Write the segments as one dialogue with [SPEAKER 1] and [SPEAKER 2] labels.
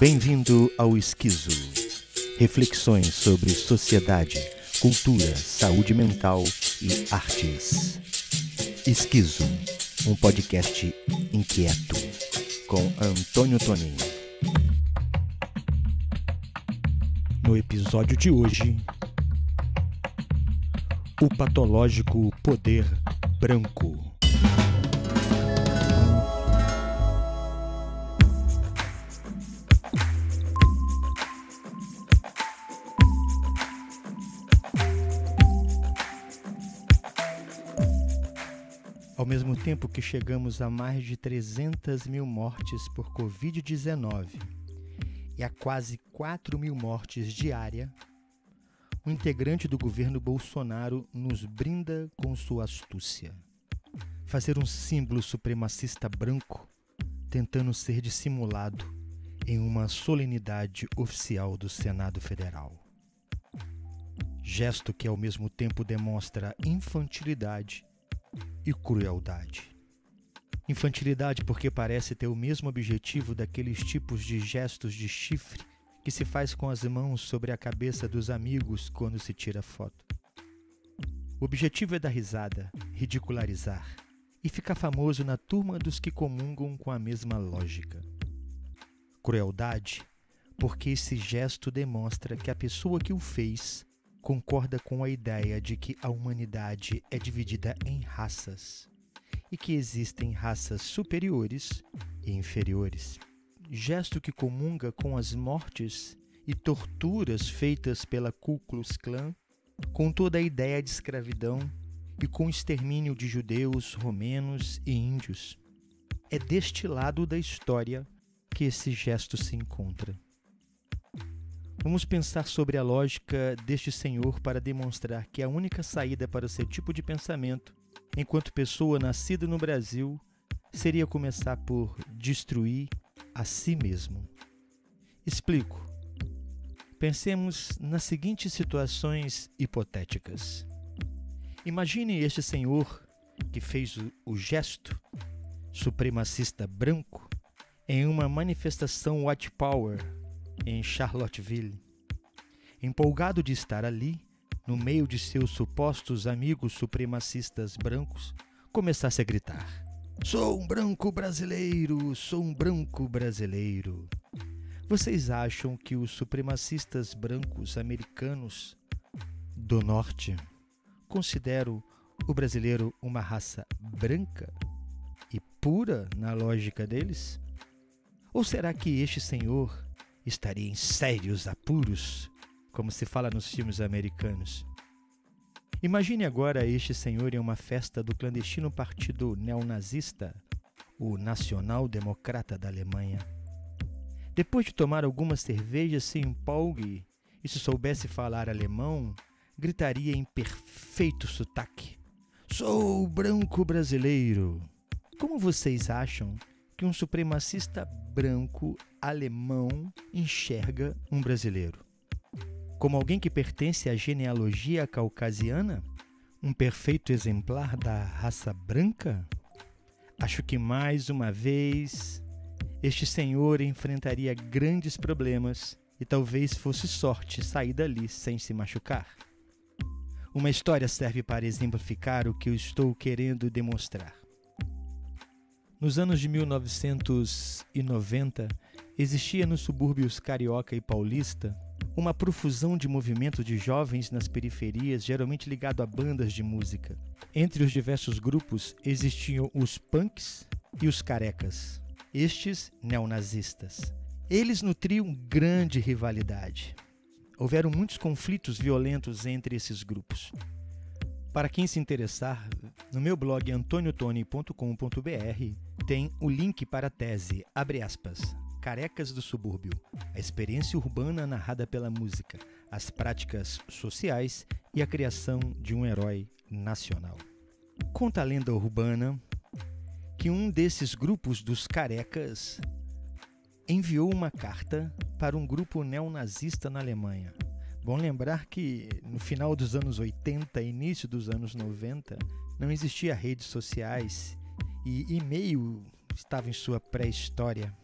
[SPEAKER 1] Bem-vindo ao Esquizo. Reflexões sobre sociedade, cultura, saúde mental e artes. Esquizo, um podcast inquieto, com Antônio Toninho. No episódio de hoje, o patológico poder branco. Ao mesmo tempo que chegamos a mais de 300 mil mortes por Covid-19 e a quase 4 mil mortes diárias, um integrante do governo Bolsonaro nos brinda com sua astúcia. Fazer um símbolo supremacista branco tentando ser dissimulado em uma solenidade oficial do Senado Federal. Gesto que ao mesmo tempo demonstra infantilidade e crueldade. Infantilidade porque parece ter o mesmo objetivo daqueles tipos de gestos de chifre que se faz com as mãos sobre a cabeça dos amigos quando se tira foto. O objetivo é dar risada, ridicularizar e ficar famoso na turma dos que comungam com a mesma lógica. Crueldade porque esse gesto demonstra que a pessoa que o fez concorda com a ideia de que a humanidade é dividida em raças e que existem raças superiores e inferiores. Gesto que comunga com as mortes e torturas feitas pela Ku Klux Klan, com toda a ideia de escravidão e com o extermínio de judeus, romenos e índios. É deste lado da história que esse gesto se encontra. Vamos pensar sobre a lógica deste senhor para demonstrar que a única saída para seu tipo de pensamento, enquanto pessoa nascida no Brasil, seria começar por destruir a si mesmo. Explico. Pensemos nas seguintes situações hipotéticas. Imagine este senhor que fez o gesto supremacista branco em uma manifestação white power em Charlottesville. Empolgado de estar ali, no meio de seus supostos amigos supremacistas brancos, começasse a gritar: "Sou um branco brasileiro! Sou um branco brasileiro!" Vocês acham que os supremacistas brancos americanos do norte consideram o brasileiro uma raça branca e pura na lógica deles? Ou será que este senhor estaria em sérios apuros, como se fala nos filmes americanos? Imagine agora este senhor em uma festa do clandestino partido neonazista, o Nacional Democrata da Alemanha. Depois de tomar algumas cervejas, se empolgue e, se soubesse falar alemão, gritaria em perfeito sotaque: "Sou branco brasileiro!" Como vocês acham que um supremacista branco alemão enxerga um brasileiro? Como alguém que pertence à genealogia caucasiana? Um perfeito exemplar da raça branca? Acho que mais uma vez este senhor enfrentaria grandes problemas e talvez fosse sorte sair dali sem se machucar. Uma história serve para exemplificar o que eu estou querendo demonstrar. Nos anos de 1990, existia nos subúrbios carioca e paulista uma profusão de movimento de jovens nas periferias, geralmente ligado a bandas de música. Entre os diversos grupos existiam os punks e os carecas, estes neonazistas. Eles nutriam grande rivalidade. Houveram muitos conflitos violentos entre esses grupos. Para quem se interessar, no meu blog antoniotoni.com.br tem o link para a tese, abre aspas, Carecas do Subúrbio, a experiência urbana narrada pela música, as práticas sociais e a criação de um herói nacional. Conta a lenda urbana que um desses grupos dos carecas enviou uma carta para um grupo neonazista na Alemanha. Bom lembrar que no final dos anos 80 e início dos anos 90 não existia redes sociais e e-mail estava em sua pré-história.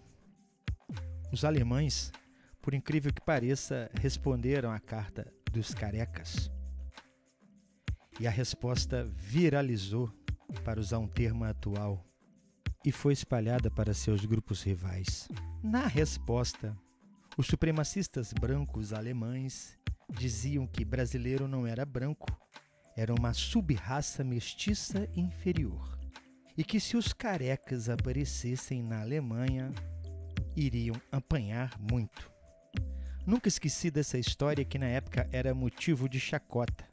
[SPEAKER 1] Os alemães, por incrível que pareça, responderam à carta dos carecas. E a resposta viralizou, para usar um termo atual, e foi espalhada para seus grupos rivais. Na resposta, os supremacistas brancos alemães diziam que brasileiro não era branco, era uma sub-raça mestiça inferior, e que se os carecas aparecessem na Alemanha, iriam apanhar muito. Nunca esqueci dessa história que na época era motivo de chacota,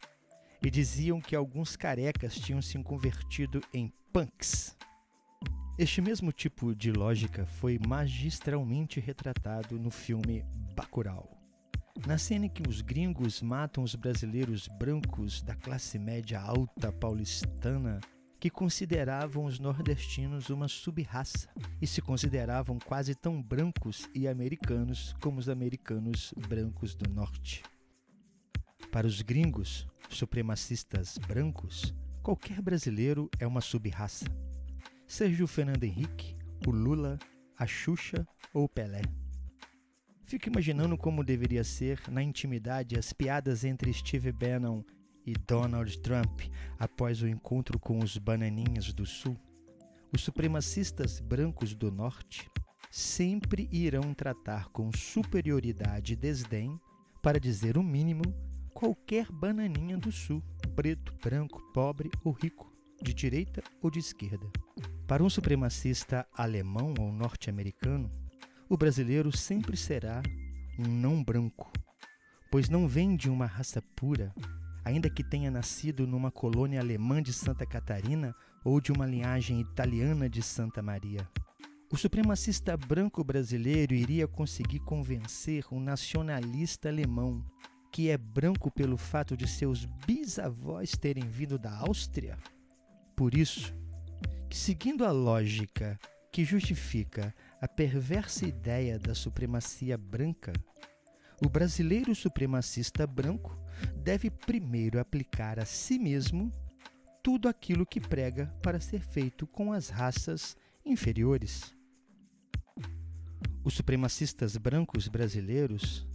[SPEAKER 1] e diziam que alguns carecas tinham se convertido em punks. Este mesmo tipo de lógica foi magistralmente retratado no filme Bacurau. Na cena em que os gringos matam os brasileiros brancos da classe média alta paulistana, que consideravam os nordestinos uma sub-raça e se consideravam quase tão brancos e americanos como os americanos brancos do norte. Para os gringos, supremacistas brancos, qualquer brasileiro é uma sub-raça, seja o Fernando Henrique, o Lula, a Xuxa ou o Pelé. Fico imaginando como deveria ser, na intimidade, as piadas entre Steve Bannon e Donald Trump após o encontro com os bananinhas do Sul. Os supremacistas brancos do Norte sempre irão tratar com superioridade e desdém, para dizer o mínimo, qualquer bananinha do Sul, preto, branco, pobre ou rico, de direita ou de esquerda. Para um supremacista alemão ou norte-americano, o brasileiro sempre será um não branco, pois não vem de uma raça pura, ainda que tenha nascido numa colônia alemã de Santa Catarina ou de uma linhagem italiana de Santa Maria. O supremacista branco brasileiro iria conseguir convencer um nacionalista alemão, que é branco pelo fato de seus bisavós terem vindo da Áustria? Por isso, que seguindo a lógica que justifica a perversa ideia da supremacia branca, o brasileiro supremacista branco deve primeiro aplicar a si mesmo tudo aquilo que prega para ser feito com as raças inferiores. Os supremacistas brancos brasileiros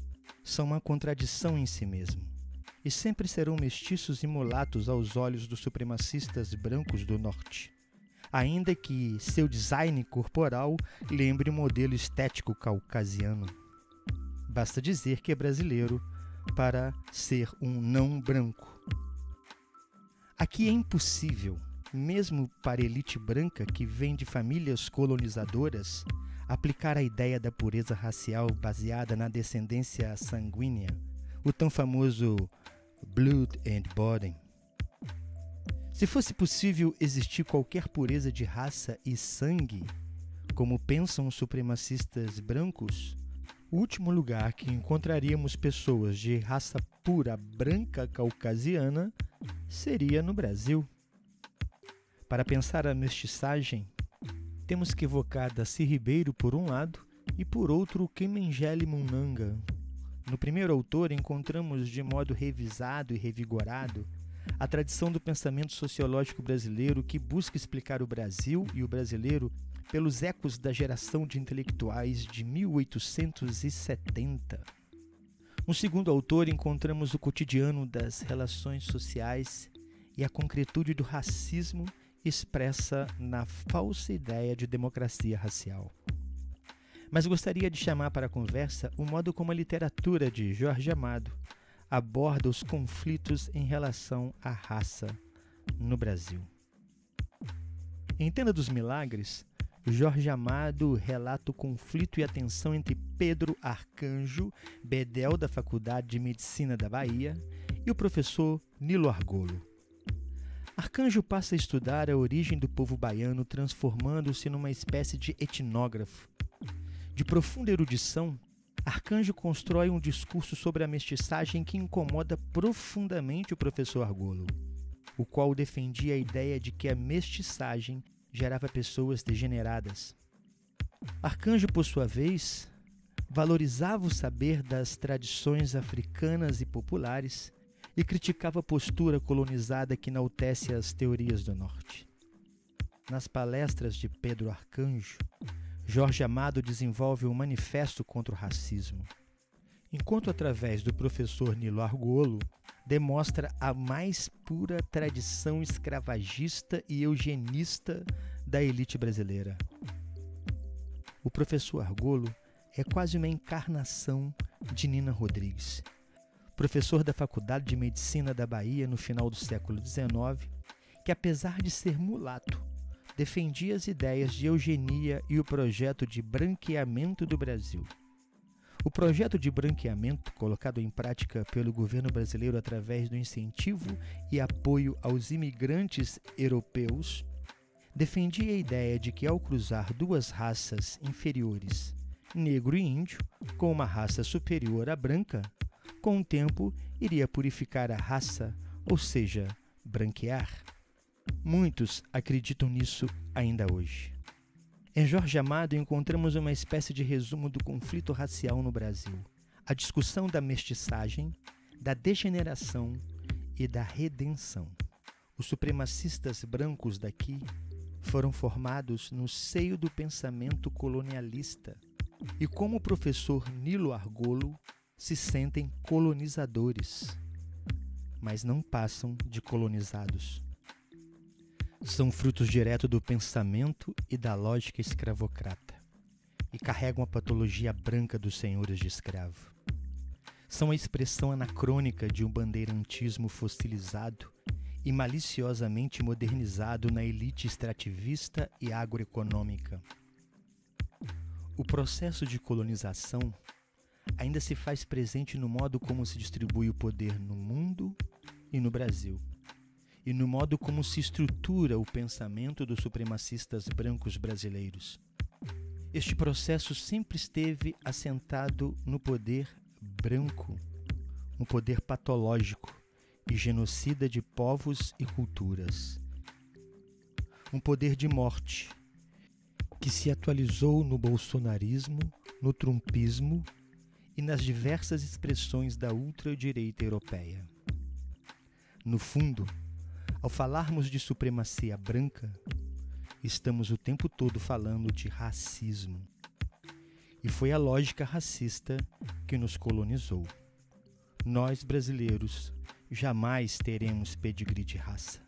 [SPEAKER 1] são uma contradição em si mesmo, e sempre serão mestiços e mulatos aos olhos dos supremacistas brancos do norte, ainda que seu design corporal lembre o modelo estético caucasiano. Basta dizer que é brasileiro para ser um não branco. Aqui é impossível, mesmo para a elite branca que vem de famílias colonizadoras, aplicar a ideia da pureza racial baseada na descendência sanguínea, o tão famoso blood and body. Se fosse possível existir qualquer pureza de raça e sangue, como pensam os supremacistas brancos, o último lugar que encontraríamos pessoas de raça pura branca caucasiana seria no Brasil. Para pensar a mestiçagem, temos que evocar Darcy Ribeiro por um lado e por outro Kimengele Munanga. No primeiro autor encontramos de modo revisado e revigorado a tradição do pensamento sociológico brasileiro que busca explicar o Brasil e o brasileiro pelos ecos da geração de intelectuais de 1870. No segundo autor encontramos o cotidiano das relações sociais e a concretude do racismo expressa na falsa ideia de democracia racial. Mas gostaria de chamar para a conversa o modo como a literatura de Jorge Amado aborda os conflitos em relação à raça no Brasil. Em Tenda dos Milagres, Jorge Amado relata o conflito e a tensão entre Pedro Arcanjo, bedel da Faculdade de Medicina da Bahia, e o professor Nilo Argolo. Arcanjo passa a estudar a origem do povo baiano, transformando-se numa espécie de etnógrafo. De profunda erudição, Arcanjo constrói um discurso sobre a mestiçagem que incomoda profundamente o professor Argolo, o qual defendia a ideia de que a mestiçagem gerava pessoas degeneradas. Arcanjo, por sua vez, valorizava o saber das tradições africanas e populares e criticava a postura colonizada que enaltece as teorias do Norte. Nas palestras de Pedro Arcanjo, Jorge Amado desenvolve um manifesto contra o racismo, enquanto através do professor Nilo Argolo demonstra a mais pura tradição escravagista e eugenista da elite brasileira. O professor Argolo é quase uma encarnação de Nina Rodrigues, professor da Faculdade de Medicina da Bahia no final do século XIX, que apesar de ser mulato, defendia as ideias de eugenia e o projeto de branqueamento do Brasil. O projeto de branqueamento, colocado em prática pelo governo brasileiro através do incentivo e apoio aos imigrantes europeus, defendia a ideia de que ao cruzar duas raças inferiores, negro e índio, com uma raça superior à branca, com o tempo iria purificar a raça, ou seja, branquear. Muitos acreditam nisso ainda hoje. Em Jorge Amado encontramos uma espécie de resumo do conflito racial no Brasil, a discussão da mestiçagem, da degeneração e da redenção. Os supremacistas brancos daqui foram formados no seio do pensamento colonialista e, como o professor Nilo Argolo, se sentem colonizadores, mas não passam de colonizados. São frutos direto do pensamento e da lógica escravocrata e carregam a patologia branca dos senhores de escravo. São a expressão anacrônica de um bandeirantismo fossilizado e maliciosamente modernizado na elite extrativista e agroeconômica. O processo de colonização ainda se faz presente no modo como se distribui o poder no mundo e no Brasil, e no modo como se estrutura o pensamento dos supremacistas brancos brasileiros. Este processo sempre esteve assentado no poder branco, um poder patológico e genocida de povos e culturas. Um poder de morte, que se atualizou no bolsonarismo, no trumpismo e nas diversas expressões da ultradireita europeia. No fundo, ao falarmos de supremacia branca, estamos o tempo todo falando de racismo. E foi a lógica racista que nos colonizou. Nós, brasileiros, jamais teremos pedigree de raça.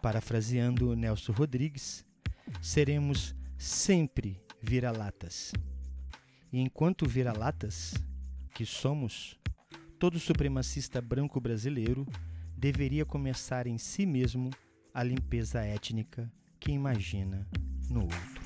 [SPEAKER 1] Parafraseando Nelson Rodrigues, seremos sempre vira-latas. E enquanto vira-latas que somos, todo supremacista branco brasileiro deveria começar em si mesmo a limpeza étnica que imagina no outro.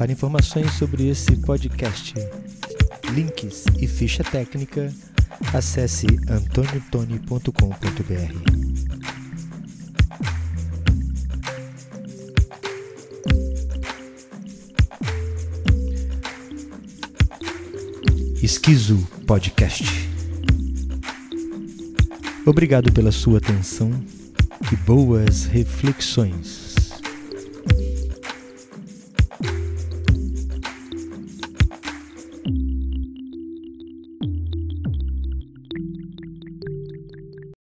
[SPEAKER 1] Para informações sobre esse podcast, links e ficha técnica, acesse antoniotoni.com.br. Esquizo Podcast. Obrigado pela sua atenção e boas reflexões.